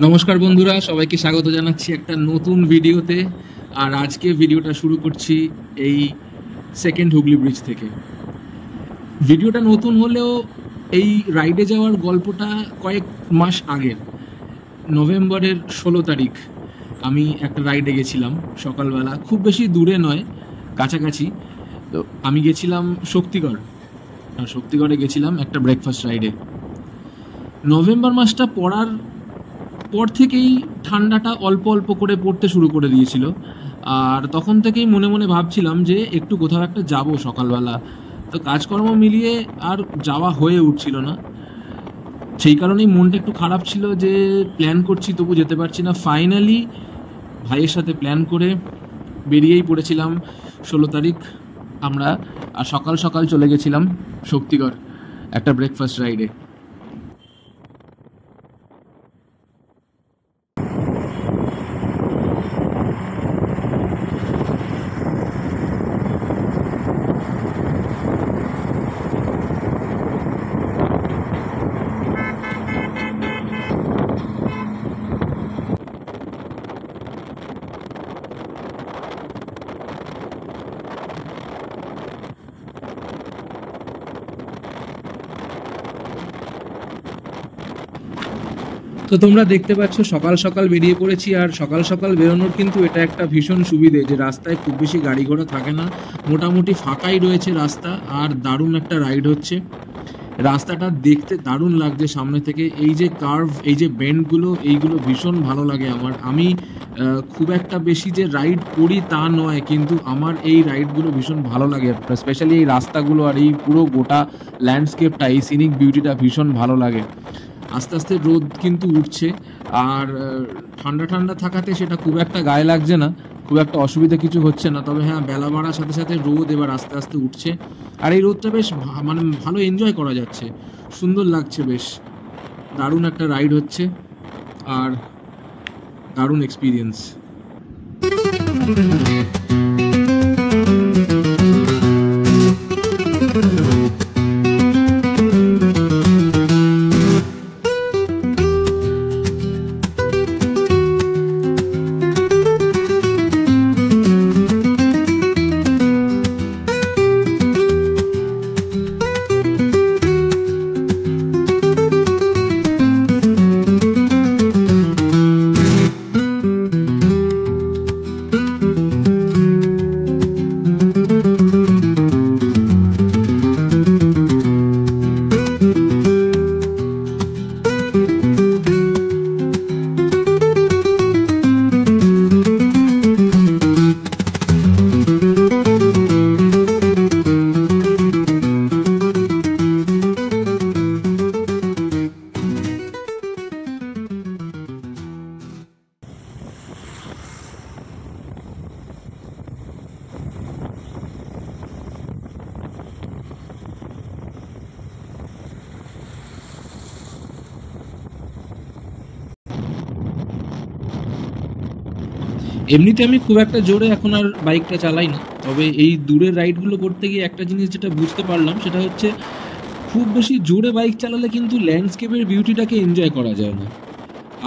নমস্কার বন্ধুরা, সবাইকে স্বাগত জানাচ্ছি একটা নতুন ভিডিওতে। আর আজকে ভিডিওটা শুরু করছি এই সেকেন্ড হুগলি ব্রিজ থেকে। ভিডিওটা নতুন হলেও এই রাইডে যাওয়ার গল্পটা কয়েক মাস আগের। নভেম্বরের 16 তারিখ আমি একটা রাইডে গেছিলাম সকালবেলা, খুব বেশি দূরে নয়, কাছাকাছি। তো আমি গেছিলাম শক্তিগড়, আর শক্তিগড়ে গেছিলাম একটা ব্রেকফাস্ট রাইডে। নভেম্বর মাসটা পড়ার পর থেকেই ঠান্ডাটা অল্প অল্প করে পড়তে শুরু করে দিয়েছিল, আর তখন থেকেই মনে মনে ভাবছিলাম যে একটু কোথাও একটা যাব সকালবেলা। তো কাজকর্ম মিলিয়ে আর যাওয়া হয়ে উঠছিল না, সেই কারণেই মনটা একটু খারাপ ছিল যে প্ল্যান করছি তবু যেতে পারছি না। ফাইনালি ভাইয়ের সাথে প্ল্যান করে বেরিয়েই পড়েছিলাম 16 তারিখ আমরা, আর সকাল সকাল চলে গেছিলাম শক্তিগড় একটা ব্রেকফাস্ট রাইডে। তো তোমরা দেখতে পাচ্ছ সকাল সকাল বেরিয়ে পড়েছি, আর সকাল সকাল বেরোনোর কিন্তু এটা একটা ভীষণ সুবিধে যে রাস্তায় খুব বেশি গাড়ি ঘোড়া থাকে না, মোটামুটি ফাঁকাই রয়েছে রাস্তা। আর দারুণ একটা রাইড হচ্ছে, রাস্তাটা দেখতে দারুণ লাগছে সামনে থেকে। এই যে কার্ভ, এই যে বেন্ডগুলো, এইগুলো ভীষণ ভালো লাগে আমার। আমি খুব একটা বেশি যে রাইড করি তা নয়, কিন্তু আমার এই রাইডগুলো ভীষণ ভালো লাগে, স্পেশালি এই রাস্তাগুলো আর এই পুরো গোটা ল্যান্ডস্কেপটা, এই সিনিক বিউটিটা ভীষণ ভালো লাগে। আস্তে আস্তে রোদ কিন্তু উঠছে, আর ঠান্ডা ঠান্ডা থাকাতে সেটা খুব একটা গায়ে লাগছে না, খুব একটা অসুবিধা কিছু হচ্ছে না। তবে হ্যাঁ, বেলা বাড়ার সাথে সাথে রোদ এবার আস্তে আস্তে উঠছে, আর এই রোদটা বেশ মানে ভালো এনজয় করা যাচ্ছে, সুন্দর লাগছে, বেশ দারুণ একটা রাইড হচ্ছে আর দারুণ এক্সপিরিয়েন্স। এমনিতে আমি খুব একটা জোরে এখন আর বাইকটা চালাই না, তবে এই দূরের রাইডগুলো করতে গিয়ে একটা জিনিস যেটা বুঝতে পারলাম সেটা হচ্ছে খুব বেশি জোরে বাইক চালালে কিন্তু ল্যান্ডস্কেপের বিউটিটাকে এনজয় করা যায় না।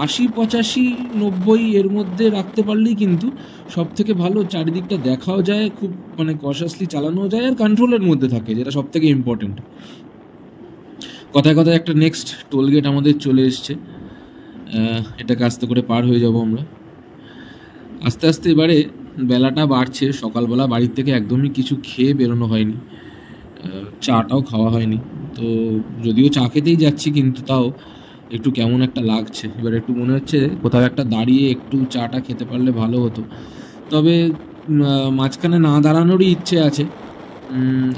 80, 85, 90 এর মধ্যে রাখতে পারলেই কিন্তু সব থেকে ভালো, চারিদিকটা দেখাও যায়, খুব মানে কশাসলি চালানো যায়, আর কন্ট্রোলের মধ্যে থাকে, যেটা সব থেকে ইম্পর্টেন্ট। কথায় কথায় একটা নেক্সট টোলগেট আমাদের চলে এসছে, এটাকে আস্তে করে পার হয়ে যাব আমরা আস্তে আস্তে। এবারে বেলাটা বাড়ছে, সকালবেলা বাড়ির থেকে একদমই কিছু খেয়ে বেরোনো হয়নি, চাটাও খাওয়া হয়নি। তো যদিও চা খেতেই যাচ্ছি, কিন্তু তাও একটু কেমন একটা লাগছে। এবার একটু মনে হচ্ছে কোথাও একটা দাঁড়িয়ে একটু চাটা খেতে পারলে ভালো হতো, তবে মাঝখানে না দাঁড়ানোরই ইচ্ছে আছে।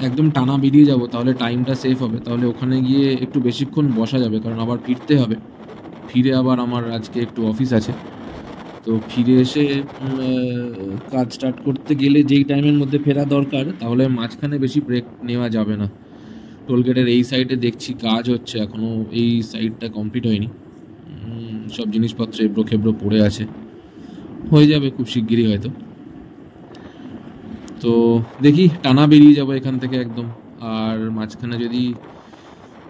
একদম টানা বেরিয়ে যাব, তাহলে টাইমটা সেভ হবে, তাহলে ওখানে গিয়ে একটু বেশিক্ষণ বসা যাবে, কারণ আবার ফিরতে হবে। ফিরে আবার আমার আজকে একটু অফিস আছে, তো ফিরে এসে কাজ স্টার্ট করতে গেলে যেই টাইমের মধ্যে ফেরা দরকার, তাহলে মাঝখানে বেশি ব্রেক নেওয়া যাবে না। টোলগেটের এই সাইডে দেখছি কাজ হচ্ছে, এখনও এই সাইডটা কমপ্লিট হয়নি, সব জিনিসপত্র এবড়ো খেবড়ো পড়ে আছে, হয়ে যাবে খুব শিগগিরই হয়তো। তো দেখি টানা বেরিয়ে যাব এখান থেকে একদম, আর মাঝখানে যদি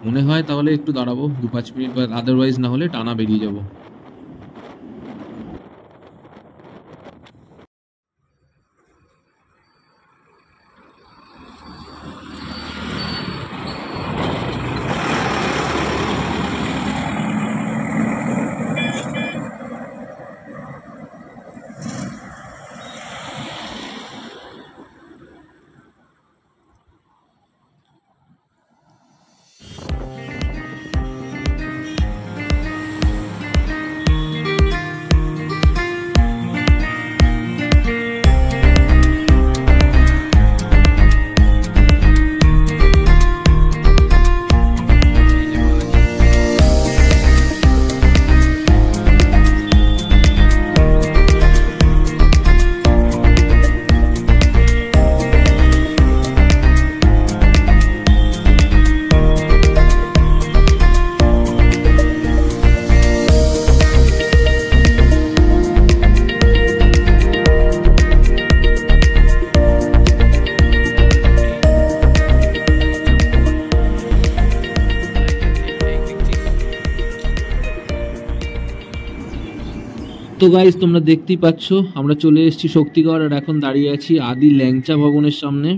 মনে হয় তাহলে একটু দাঁড়াবো 2-5 মিনিট, বা আদারওয়াইজ না হলে টানা বেরিয়ে যাব। তো গাইস, তোমরা দেখতেই পাচ্ছ আমরা চলে এসেছি শক্তিগড়, আর এখন দাঁড়িয়ে আছি আদি ল্যাংচা ভবনের সামনে।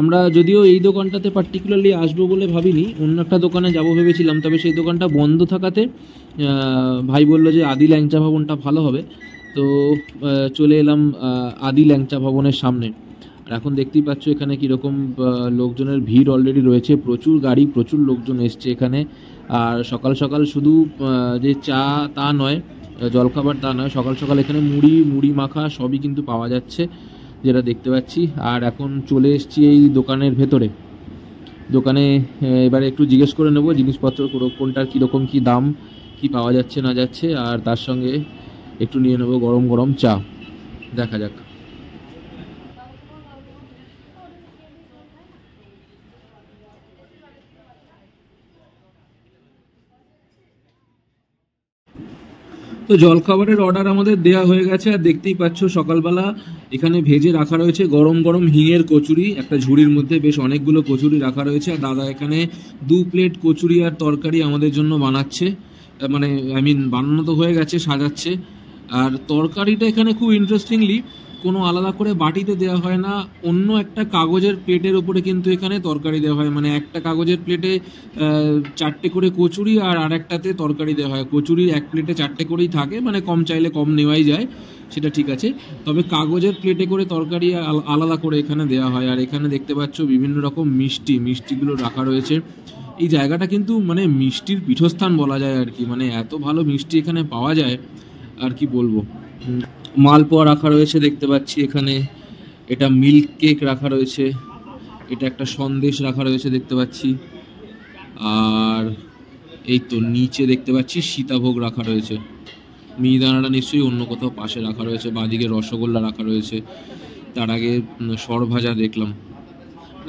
আমরা যদিও এই দোকানটাতে পার্টিকুলারলি আসবো বলে ভাবিনি, অন্য একটা দোকানে যাবো ভেবেছিলাম, তবে সেই দোকানটা বন্ধ থাকাতে ভাই বললো যে আদি ল্যাংচা ভবনটা ভালো হবে। তো চলে এলাম আদি ল্যাংচা ভবনের সামনে। আর এখন দেখতেই পাচ্ছ এখানে কীরকম লোকজনের ভিড় অলরেডি রয়েছে, প্রচুর গাড়ি, প্রচুর লোকজন এসছে এখানে। আর সকাল সকাল শুধু যে চা তা নয়, জলখাবার তা নয়, সকাল সকাল এখানে মুড়ি মাখা সবই কিন্তু পাওয়া যাচ্ছে, যেটা দেখতে পাচ্ছি। আর এখন চলে এসেছি এই দোকানের ভেতরে। দোকানে এবারে একটু জিজ্ঞেস করে নেবো জিনিসপত্র কোনটার কীরকম কী দাম, কি পাওয়া যাচ্ছে না যাচ্ছে, আর তার সঙ্গে একটু নিয়ে নেবো গরম গরম চা। দেখা যাক। তো জলখাবারের অর্ডার আমাদের দেয়া হয়ে গেছে, আর দেখতেই পাচ্ছ সকালবেলা এখানে ভেজে রাখা রয়েছে গরম গরম হিঙের কচুরি। একটা ঝুড়ির মধ্যে বেশ অনেকগুলো কচুরি রাখা রয়েছে, আর দাদা এখানে 2 প্লেট কচুরি আর তরকারি আমাদের জন্য বানাচ্ছে, মানে বানানো তো হয়ে গেছে, সাজাচ্ছে। আর তরকারিটা এখানে খুব ইন্টারেস্টিংলি কোনো আলাদা করে বাটিতে দেওয়া হয় না, অন্য একটা কাগজের প্লেটের ওপরে কিন্তু এখানে তরকারি দেওয়া হয়। মানে একটা কাগজের প্লেটে 4টে করে কচুরি আর আরেকটাতে তরকারি দেওয়া হয়। কচুরি এক প্লেটে 4টে করেই থাকে, মানে কম চাইলে কম নেওয়াই যায়, সেটা ঠিক আছে। তবে কাগজের প্লেটে করে তরকারি আলাদা করে এখানে দেওয়া হয়। আর এখানে দেখতে পাচ্ছ বিভিন্ন রকম মিষ্টিগুলো রাখা রয়েছে। এই জায়গাটা কিন্তু মানে মিষ্টির পীঠস্থান বলা যায় আর কি, মানে এত ভালো মিষ্টি এখানে পাওয়া যায় আর কি বলবো। মালপোয়া রাখা রয়েছে দেখতে পাচ্ছি এখানে, এটা মিল্ক কেক রাখা রয়েছে, এটা একটা সন্দেশ রাখা রয়েছে দেখতে পাচ্ছি, আর এই তো নিচে দেখতে পাচ্ছি সীতাভোগ রাখা রয়েছে। মিহিদানাটা নিশ্চয়ই অন্য কোথাও পাশে রাখা রয়েছে, বাঁদিকে রসগোল্লা রাখা রয়েছে, তার আগে সরভাজা দেখলাম।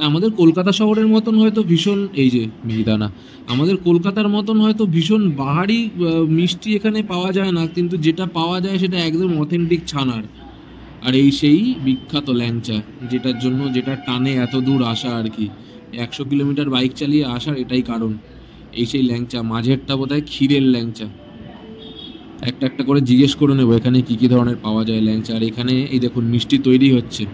আমাদের কলকাতা শহরের মতন হয়তো ভীষণ, এই যে মিহিদানা, আমাদের কলকাতার মতন হয়তো ভীষণ বাহারি মিষ্টি এখানে পাওয়া যায় না, কিন্তু যেটা পাওয়া যায় সেটা একদম অথেন্টিক ছানার। আর এই সেই বিখ্যাত ল্যাংচা, যেটার জন্য যেটা টানে এত দূর আসা আর কি, 100 কিলোমিটার বাইক চালিয়ে আসার এটাই কারণ। এই সেই ল্যাংচা, মাঝেরটা বোধহয় ক্ষীরের ল্যাংচা। একটা একটা করে জিজ্ঞেস করে নেবো এখানে কী কী ধরনের পাওয়া যায় ল্যাংচা। আর এখানে এই দেখুন মিষ্টি তৈরি হচ্ছে।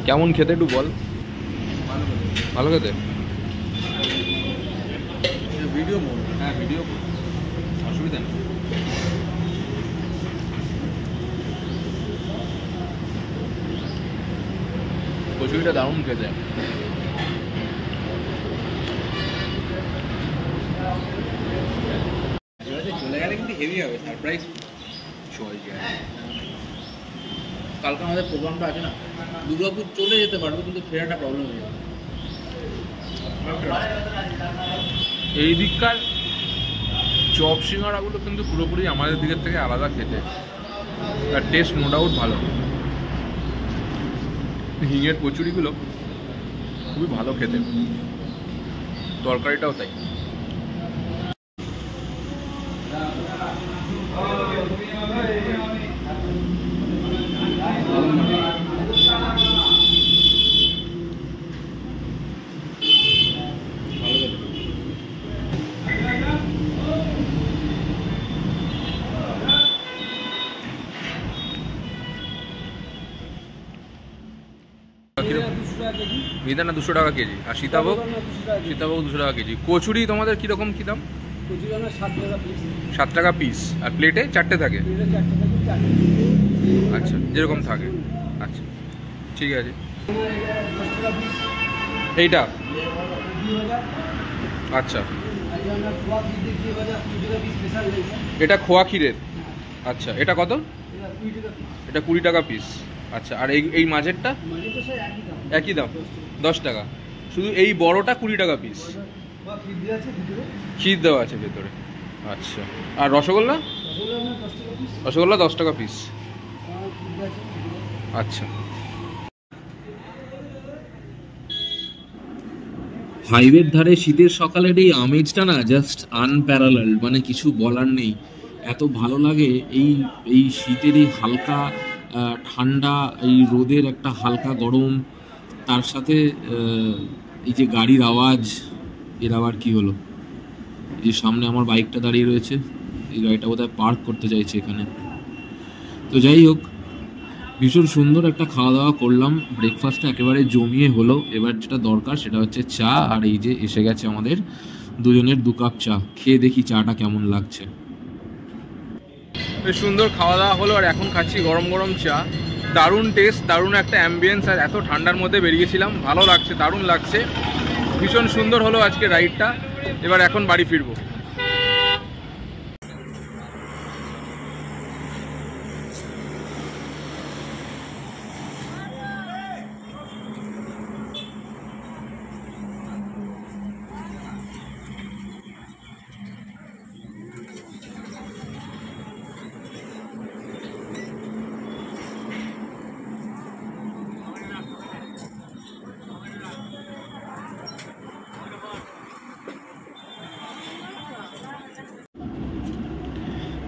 কেমন খেতে একটু বল। ভালো খেতে, ভিডিও মোড, হ্যাঁ ভিডিও, অসুবিধা নেই। কচুরিটা দারুণ খেতে। চলে গেলে কিন্তু হেভি হবে, সারপ্রাইজ। কালকে আমাদের প্রোগ্রামটা আছে না, দুর্গাপুর চলে যেতে পারবো, কিন্তু ফেরাটা প্রবলেম হয়ে যাবে। এই দিককার চপ সিঙ্গাড়াগুলো কিন্তু পুরোপুরি আমাদের দিকের থেকে আলাদা খেতে, আর টেস্ট নো ডাউট ভালো। হিঙের কচুরিগুলো খুবই ভালো খেতে, তরকারিটাও তাই। মিহিদানা 200 টাকা কেজি, আর সীতাভোগ 200 টাকা কেজি। কচুরি তোমাদের কীরকম কী দাম? 7 টাকা পিস, আর প্লেটে 4টে থাকে? আচ্ছা, যেরকম থাকে। আচ্ছা ঠিক আছে। এইটা আচ্ছা, এটা খোয়া ক্ষীরের। আচ্ছা, এটা কত? এটা 20 টাকা পিস। আচ্ছা, আর এই মাঝেরটা? একই দাম, 10 টাকা। শুধু এই বড়টা 20 টাকা পিস, ক্ষীর দেওয়া আছে ভেতরে। আচ্ছা, আর রসগোল্লা? রসগোল্লা 10 টাকা পিস। আচ্ছা, হাইওয়ের ধারে শীতের সকালের এই আমেজটা না জাস্ট আনপ্যারালালড, মানে কিছু বলার নেই, এত ভালো লাগে। এই শীতের এই হালকা ঠান্ডা, এই রোদের একটা হালকা গরম, তার সাথে এই যে গাড়ির আওয়াজ। এর আবার কি হলো? এই যে সামনে আমার বাইকটা দাঁড়িয়ে রয়েছে, এই গাড়িটা বোধহয় পার্ক করতে চাইছে এখানে। তো যাই হোক, ভীষণ সুন্দর একটা খাওয়া দাওয়া করলাম, ব্রেকফাস্টটা একেবারে জমিয়ে হলো। এবার যেটা দরকার সেটা হচ্ছে চা, আর এই যে এসে গেছে আমাদের দুজনের 2 কাপ চা। খেয়ে দেখি চাটা কেমন লাগছে। বেশ সুন্দর খাওয়া দাওয়া হলো, আর এখন খাচ্ছি গরম গরম চা। দারুণ টেস্ট, দারুণ একটা অ্যাম্বিয়েন্স, আর এত ঠান্ডার মধ্যে বেরিয়েছিলাম, ভালো লাগছে, দারুণ লাগছে। ভীষণ সুন্দর হলো আজকে রাইডটা। এবার এখন বাড়ি ফিরবো।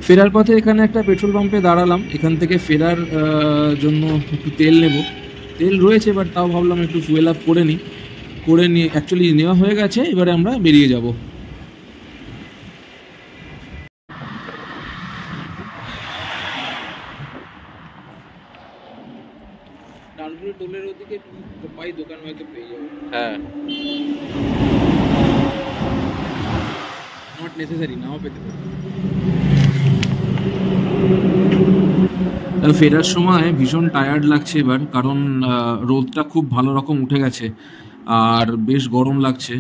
ফেরার পথে এখানে একটা পেট্রোল পাম্পে দাঁড়ালাম। এখান থেকে ফেরার জন্য একটু তেল নেব। তেল রয়েছে, বাট তাও ভাবলাম একটু ফুয়েল আপ করে নিই। করে নিয়ে অ্যাকচুয়ালি নেওয়া হয়ে গেছে, এবারে আমরা বেরিয়ে যাব। ডানকুনি টোলের ওদিকে পাই দোকান হয়তো পেয়ে যাবো। হ্যাঁ, নট নেসেসারি, নাও পেতে পারি। ফেরার সময় ভীষণ টায়ার্ড লাগছে এবার, কারণ রোদটা খুব ভালো রকম উঠে গেছে আর বেশ গরম লাগছে।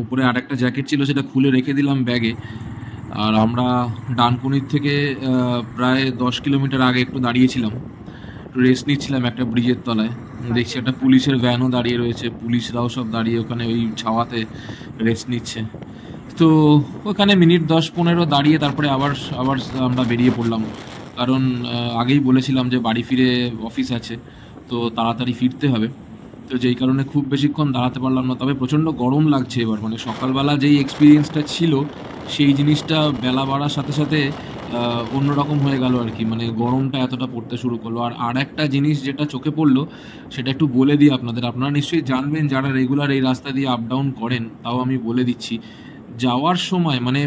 উপরে আর একটা জ্যাকেট ছিল, সেটা খুলে রেখে দিলাম ব্যাগে। আর আমরা ডানকুনির থেকে প্রায় 10 কিলোমিটার আগে একটু দাঁড়িয়েছিলাম, একটু রেস্ট নিচ্ছিলাম একটা ব্রিজের তলায়। দেখছি একটা পুলিশের ভ্যানও দাঁড়িয়ে রয়েছে, পুলিশরাও সব দাঁড়িয়ে ওখানে ওই ছাওয়াতে রেস্ট নিচ্ছে। তো ওখানে মিনিট 10-15 দাঁড়িয়ে তারপরে আবার আমরা বেরিয়ে পড়লাম, কারণ আগেই বলেছিলাম যে বাড়ি ফিরে অফিস আছে, তো তাড়াতাড়ি ফিরতে হবে। তো যেই কারণে খুব বেশিক্ষণ দাঁড়াতে পারলাম না। তবে প্রচণ্ড গরম লাগছে এবার, মানে সকালবেলা যেই এক্সপিরিয়েন্সটা ছিল সেই জিনিসটা বেলা বাড়ার সাথে সাথে অন্যরকম হয়ে গেল আর কি। মানে গরমটা এতটা পড়তে শুরু করলো। আর একটা জিনিস যেটা চোখে পড়লো সেটা একটু বলে দিই আপনাদের। আপনারা নিশ্চয়ই জানবেন যারা রেগুলার এই রাস্তা দিয়ে আপ ডাউন করেন, তাও আমি বলে দিচ্ছি। যাওয়ার সময় মানে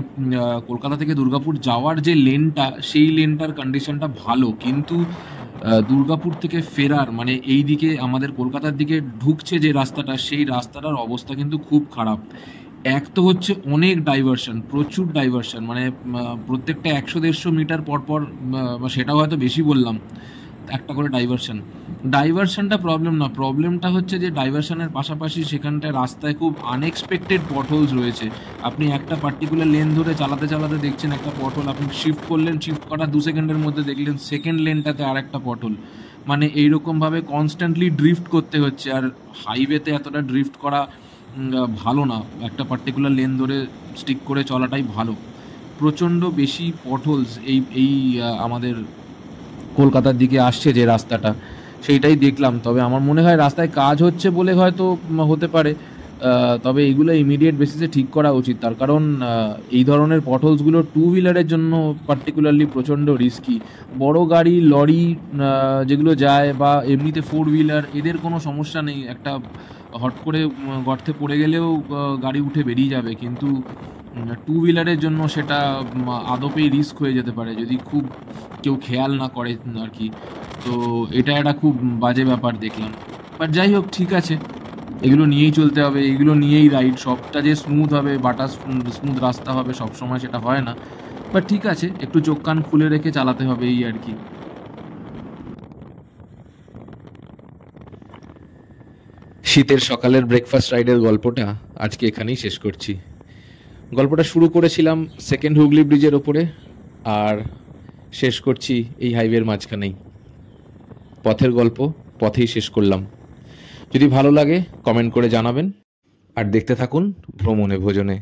কলকাতা থেকে দুর্গাপুর যাওয়ার যে লেনটা, সেই লেনটার কন্ডিশনটা ভালো, কিন্তু দুর্গাপুর থেকে ফেরার মানে এই দিকে আমাদের কলকাতার দিকে ঢুকছে যে রাস্তাটা, সেই রাস্তাটার অবস্থা কিন্তু খুব খারাপ। এক তো হচ্ছে অনেক ডাইভারশন, প্রচুর ডাইভারশন, মানে প্রত্যেকটা 100-150 মিটার পর পর, সেটাও হয়তো বেশি বললাম, একটা করে ডাইভারশনটা প্রবলেম না। প্রবলেমটা হচ্ছে যে ডাইভারশনের পাশাপাশি সেখানটায় রাস্তায় খুব আনএক্সপেক্টেড পটহোলস রয়েছে। আপনি একটা পার্টিকুলার লেন ধরে চালাতে চালাতে দেখছেন একটা পটহোল, আপনি শিফট করলেন, শিফট করার 2 সেকেন্ডের মধ্যে দেখলেন সেকেন্ড লেনটাতে আর একটা পটহোল। মানে এইরকমভাবে কনস্ট্যান্টলি ড্রিফট করতে হচ্ছে। আর হাইওয়েতে এতটা ড্রিফট করা ভালো না, একটা পার্টিকুলার লেন ধরে স্টিক করে চলাটাই ভালো। প্রচণ্ড বেশি পটহোলস এই আমাদের কলকাতার দিকে আসছে যে রাস্তাটা, সেইটাই দেখলাম। তবে আমার মনে হয় রাস্তায় কাজ হচ্ছে বলে হয়তো হতে পারে, তবে এইগুলো ইমিডিয়েট বেসিসে ঠিক করা উচিত। তার কারণ এই ধরনের পটহোলসগুলো 2 হুইলারের জন্য পার্টিকুলারলি প্রচণ্ড রিস্কি। বড় গাড়ি, লরি যেগুলো যায়, বা এমনিতে 4 হুইলার, এদের কোনো সমস্যা নেই, একটা হট করে গর্তে পড়ে গেলেও গাড়ি উঠে বেরিয়ে যাবে। কিন্তু 2 হুইলারের জন্য সেটা আদপেই রিস্ক হয়ে যেতে পারে যদি খুব কেউ খেয়াল না করে আর কি। তো এটা একটা খুব বাজে ব্যাপার দেখলাম। বাট যাই হোক, ঠিক আছে, এগুলো নিয়েই চলতে হবে, এগুলো নিয়েই রাইড। সবটা যে স্মুথ হবে, স্মুথ রাস্তা হবে সব সময় সেটা হয় না। বাট ঠিক আছে, একটু চোখ কান খুলে রেখে চালাতে হবে, এই আর কি। শীতের সকালের ব্রেকফাস্ট রাইডের গল্পটা আজকে এখানেই শেষ করছি। গল্পটা শুরু করেছিলাম সেকেন্ড হুগলি ব্রিজের ওপরে, আর শেষ করছি এই হাইওয়ের মাঝখানেই। পথের গল্প পথেই শেষ করলাম। যদি ভালো লাগে কমেন্ট করে জানাবেন, আর দেখতে থাকুন ভ্রমণে ভোজনে।